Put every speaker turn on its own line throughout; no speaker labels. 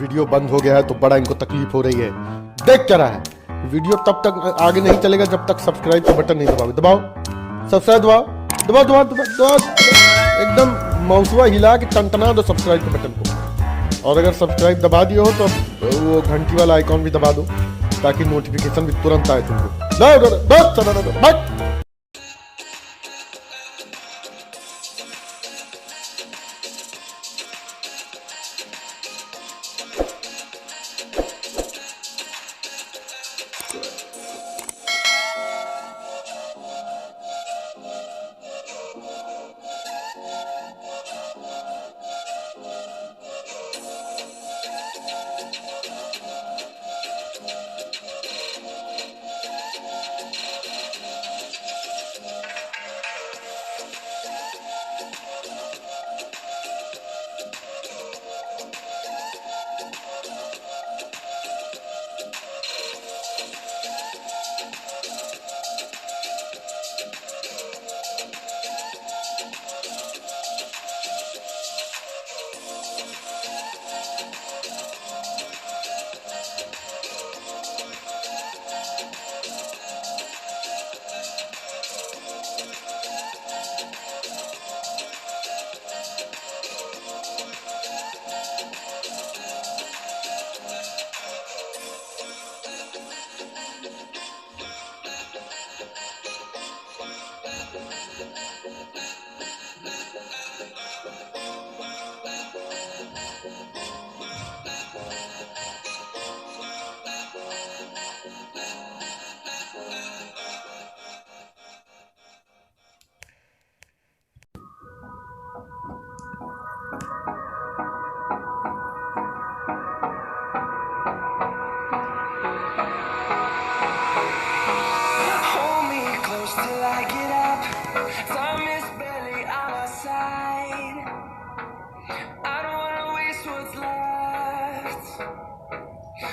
Video बंद हो गया है तो बड़ा इनको तकलीफ हो रही है। देख क्या रहा है, वीडियो तब तक आगे नहीं चलेगा जब तक सब्सक्राइब का बटन नहीं दबाओगे। दबाओ, सब्सक्राइब दबाओ, दबाओ दबाओ दबाओ, एकदम माउसवा हिला के टनटना दो सब्सक्राइब के बटन को। और अगर सब्सक्राइब दबा दिए हो तो वो घंटी वाला आइकॉन भी दबा दो ताकि नोटिफिकेशन भी तुरंत आए तुमको।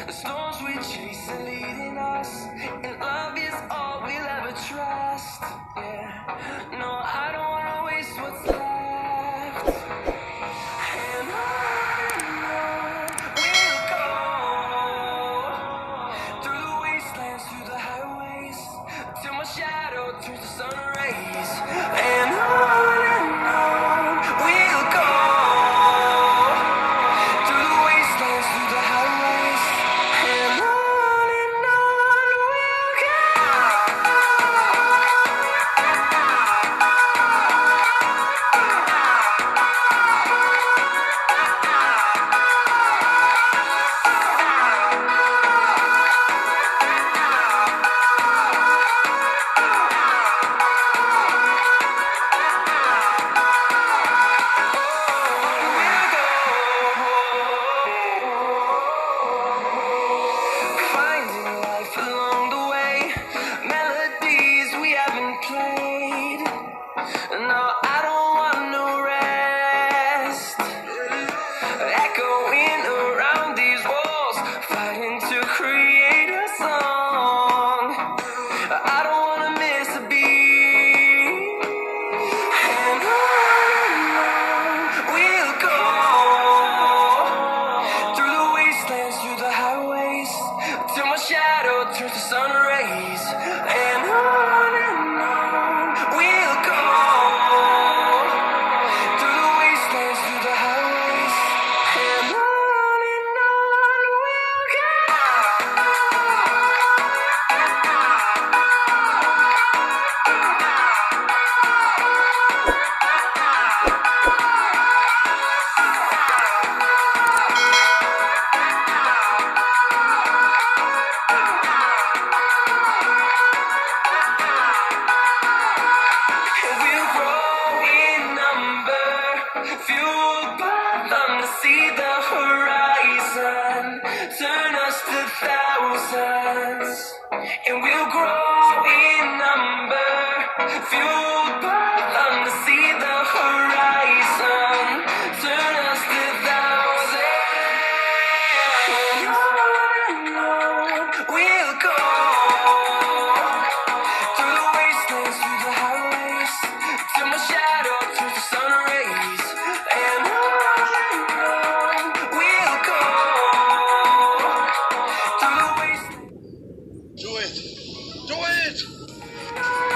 The storms we chase are leading us, and love is all we'll ever trust. Yeah, no, I don't wanna waste what's left. And on we'll go, through the wastelands, through the highways, till my shadow turns to sun rays. And on we'll go, through the wastelands, through the highways, and on we'll go. Finding life along the way, melodies we haven't played. No, I don't want no rest. Echoing around these walls, fighting to create a song. I don't wanna miss a beat. And on we'll go, through the wastelands, through the highways, till my shadow turns to sun rays. And on we'll go, through the wastelands, through the highways, and on we'll go. We'll grow in number, fueled by them to see the horizon, turn us to thousands. And we'll grow in number, fueled by them to see the horizon, turn us to thousands. And on we'll go, through the wastelands, through the highways, till my shadow turns to sun rays. And on we'll go,
Do it! Do it!